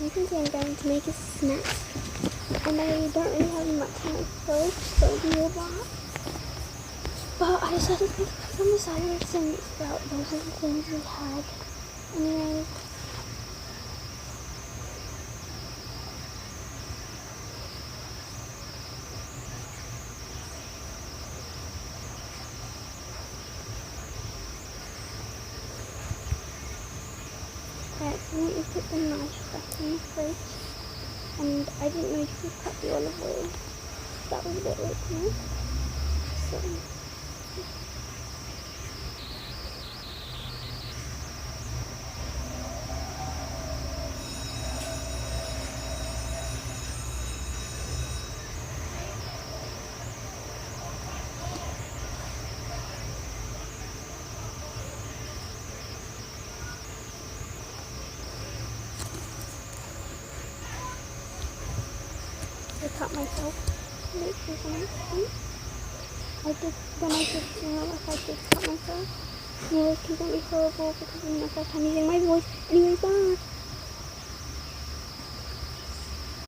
you can see I'm going to make a snack. And I don't really have much on my fridge, so it'll be a lot. But I decided to make some salads and sprout. Those are the things we had. Anyways. I accidentally put the knife back in the fridge. And I didn't know you could cut the olive oil. That was a bit late to me. So. I cut myself. I did, when I did I did cut myself. Anyways, completely horrible because this is my first time using my voice. Anyways, bye.